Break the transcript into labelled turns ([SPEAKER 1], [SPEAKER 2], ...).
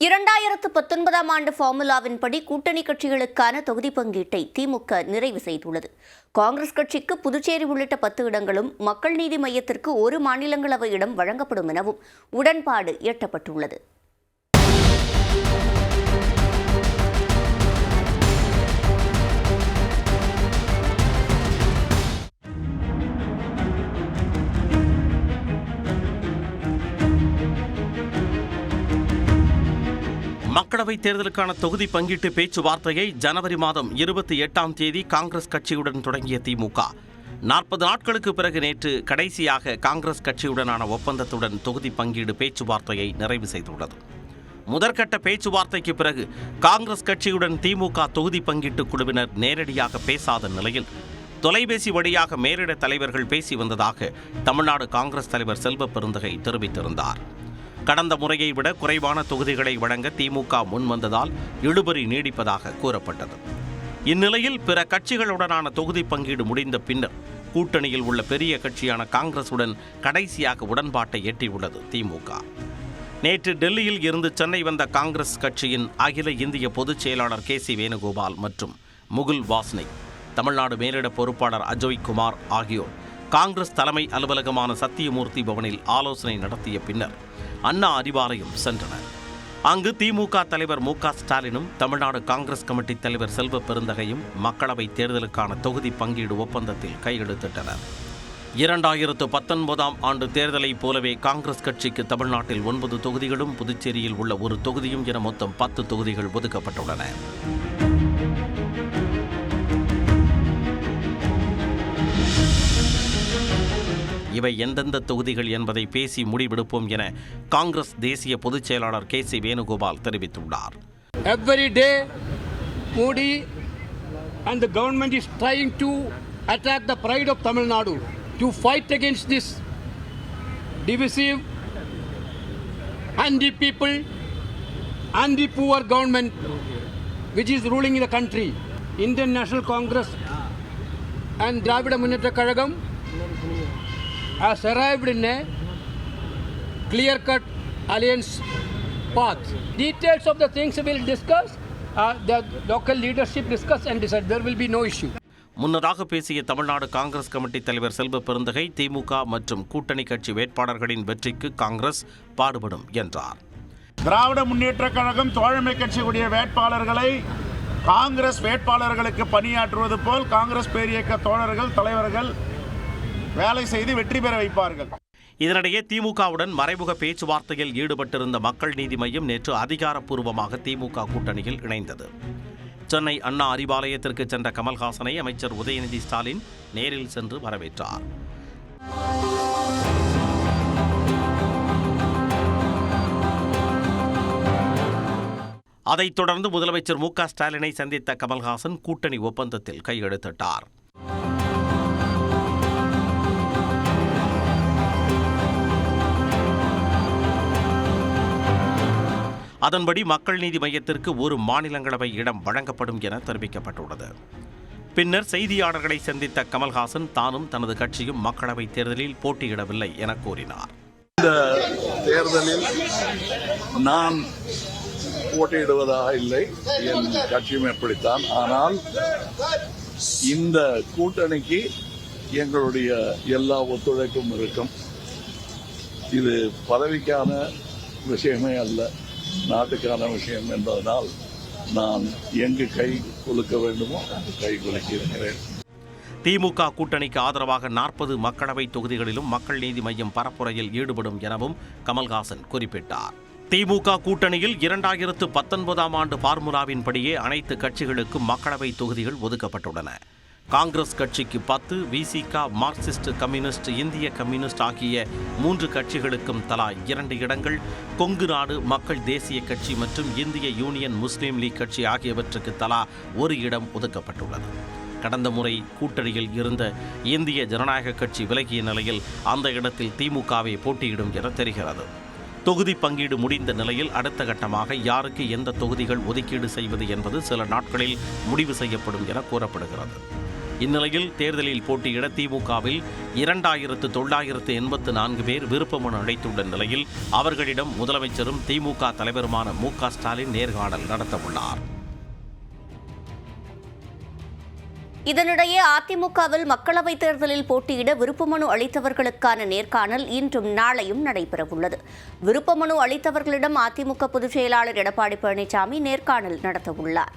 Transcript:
[SPEAKER 1] 2019 ஆண்டு ஃபார்முலாவின்படி கூட்டணி கட்சிகளுக்கான தொகுதி பங்கீட்டை திமுக நிறைவு செய்துள்ளது. காங்கிரஸ் கட்சிக்கு புதுச்சேரி உள்ளிட்ட 10 இடங்களும், மக்கள் நீதி மய்யத்திற்கு 1 மாநிலங்களவை இடம் வழங்கப்படும் எனவும் உடன்பாடு எட்டப்பட்டுள்ளது.
[SPEAKER 2] மக்களவைத் தேர்தலுக்கான தொகுதி பங்கீட்டு பேச்சுவார்த்தையை ஜனவரி மாதம் 28ஆம் தேதி காங்கிரஸ் கட்சியுடன் தொடங்கிய திமுக 40 நாட்களுக்கு பிறகு நேற்று கடைசியாக காங்கிரஸ் கட்சியுடனான ஒப்பந்தத்துடன் தொகுதி பங்கீடு பேச்சுவார்த்தையை நிறைவு செய்துள்ளது. முதற்கட்ட பேச்சுவார்த்தைக்கு பிறகு காங்கிரஸ் கட்சியுடன் திமுக தொகுதி பங்கீட்டு குழுவினர் நேரடியாக பேசாத நிலையில் தொலைபேசி வழியாக மேலிட தலைவர்கள் பேசி வந்ததாக தமிழ்நாடு காங்கிரஸ் தலைவர் செல்வ பெருந்தகை தெரிவித்திருந்தார். கடந்த முறையை விட குறைவான தொகுதிகளை வழங்க திமுக முன்வந்ததால் இழுபறி நீடிப்பதாக கூறப்பட்டது. இந்நிலையில் பிற கட்சிகளுடனான தொகுதி பங்கீடு முடிந்த பின்னர் கூட்டணியில் உள்ள பெரிய கட்சியான காங்கிரசுடன் கடைசியாக உடன்பாட்டை எட்டியுள்ளது திமுக. நேற்று டெல்லியில் இருந்து சென்னை வந்த காங்கிரஸ் கட்சியின் அகில இந்திய பொதுச் செயலாளர் KC வேணுகோபால் மற்றும் முகுல் வாஸ்னிக், தமிழ்நாடு மேலிட பொறுப்பாளர் அஜய் குமார் ஆகியோர் காங்கிரஸ் தலைமை அலுவலகமான சத்தியமூர்த்தி பவனில் ஆலோசனை நடத்திய பின்னர் அண்ணா அறிவாலயம் சென்றனர். அங்கு திமுக தலைவர் MK ஸ்டாலினும் தமிழ்நாடு காங்கிரஸ் கமிட்டி தலைவர் செல்வ பெருந்தகையும் மக்களவைத் தேர்தலுக்கான தொகுதி பங்கீடு ஒப்பந்தத்தில் கையெழுத்திட்டனர். 2019ஆம் ஆண்டு தேர்தலைப் போலவே காங்கிரஸ் கட்சிக்கு தமிழ்நாட்டில் 9 தொகுதிகளும், புதுச்சேரியில் உள்ள 1 தொகுதியும் என மொத்தம் 10 தொகுதிகள் ஒதுக்கப்பட்டுள்ளன. இவை எந்தெந்த தொகுதிகள் என்பதை பேசி முடிவெடுப்போம் என காங்கிரஸ் தேசிய பொதுச் செயலாளர் KC வேணுகோபால் தெரிவித்துள்ளார்.
[SPEAKER 3] Every day, Modi and the government is trying to attack the pride of Tamil Nadu to fight against this divisive, anti-people, anti-poor government which is ruling in the country. Indian National Congress and Dravida Munnetra Kazhagam has arrived in a clear-cut alliance path. Details of the things we will discuss, the local leadership discuss and decide. There will be no issue.
[SPEAKER 2] முன்னதாக பேசிய Tamil Nadu Congress committee தலைவர் செல்வ பெருந்தகை, திமுக மற்றும் கூட்டணி கட்சி வேட்பாளர்களின் வெற்றிக்கு காங்கிரஸ் பாடுபடும் என்றார்.
[SPEAKER 4] திராவிட முன்னேற்ற கழகம் தோழமை கட்சியுடைய வேட்பாளர்களை காங்கிரஸ் வேட்பாளர்களுக்கு பணியாற்றுவது போல் காங்கிரஸ் பேரியக்க தோழர்கள், தலைவர்கள் வேலை செய்து வெற்றி பெற வைப்பார்கள்.
[SPEAKER 2] இதனிடையே திமுகவுடன் மறைமுக பேச்சுவார்த்தையில் ஈடுபட்டிருந்த மக்கள் நீதி மய்யம் நேற்று அதிகாரப்பூர்வமாக திமுக கூட்டணியில் இணைந்தது. சென்னை அண்ணா அறிவாலயத்திற்கு சென்ற கமல்ஹாசனை அமைச்சர் உதயநிதி ஸ்டாலின் நேரில் சென்று வரவேற்றார். அதைத் தொடர்ந்து முதலமைச்சர் MK ஸ்டாலினை சந்தித்த கமல்ஹாசன் கூட்டணி ஒப்பந்தத்தில் கையெழுத்திட்டார். அதன்படி மக்கள் நீதி மய்யத்திற்கு 1 மாநிலங்களவை இடம் வழங்கப்படும் என தெரிவிக்கப்பட்டுள்ளது. பின்னர் செய்தியாளர்களை சந்தித்த கமல்ஹாசன் தானும் தனது கட்சியும் மக்களவைத் தேர்தலில் போட்டியிடவில்லை என கூறினார்.
[SPEAKER 5] இந்த தேர்தலில் நான் போட்டியிடுவதாக இல்லை, என் கட்சியும் எப்படித்தான். ஆனால் இந்த கூட்டணிக்கு எங்களுடைய எல்லா ஒத்துழைப்பும் இருக்கும். இது பதவிக்கான விஷயமே அல்ல, நாட்டுக்கான விஷயம் என்பதனால் நான் எங்கு கை குலுக்க வேண்டுமோ அங்கு கை குலுக்கி இருக்கிறேன்.
[SPEAKER 2] திமுக கூட்டணிக்கு ஆதரவாக 40 மக்களவை தொகுதிகளிலும் மக்கள் நீதி மய்யம் பரப்புரையில் ஈடுபடும் எனவும் கமல்ஹாசன் குறிப்பிட்டார். திமுக கூட்டணியில் 2019ஆம் ஆண்டு ஃபார்முலாவின்படியே அனைத்து கட்சிகளுக்கும் மக்களவை தொகுதிகள் ஒதுக்கப்பட்டுள்ளன. காங்கிரஸ் கட்சிக்கு 10, VCK, மார்க்சிஸ்ட் கம்யூனிஸ்ட், இந்திய கம்யூனிஸ்ட் ஆகிய 3 கட்சிகளுக்கும் தலா 2 இடங்கள், கொங்கு நாடு மக்கள் தேசிய கட்சி மற்றும் இந்திய யூனியன் முஸ்லீம் லீக் கட்சி ஆகியவற்றுக்கு தலா 1 இடம் ஒதுக்கப்பட்டுள்ளது. கடந்த முறை கூட்டணியில் இருந்த இந்திய ஜனநாயக கட்சி விலகிய நிலையில் அந்த இடத்தில் திமுகவே போட்டியிடும் என தெரிகிறது. தொகுதி பங்கீடு முடிந்த நிலையில் அடுத்த கட்டமாக யாருக்கு எந்த தொகுதிகள் ஒதுக்கீடு செய்வது என்பது சில நாட்களில் முடிவு செய்யப்படும் என கூறப்படுகிறது. இந்நிலையில் தேர்தலில் போட்டியிட திமுகவில் 2984 பேர் விருப்பமனு அளித்துள்ள நிலையில் அவர்களிடம் முதலமைச்சரும் திமுக தலைவருமான மு.க. ஸ்டாலின் நேர்காணல் நடத்தவுள்ளார்.
[SPEAKER 1] இதனிடையே அதிமுகவில் மக்களவைத் தேர்தலில் போட்டியிட விருப்பமனு அளித்தவர்களுக்கான நேர்காணல் இன்றும் நாளையும் நடைபெறவுள்ளது. விருப்பமனு அளித்தவர்களிடம் அதிமுக பொதுச் செயலாளர் எடப்பாடி பழனிசாமி நேர்காணல் நடத்தவுள்ளார்.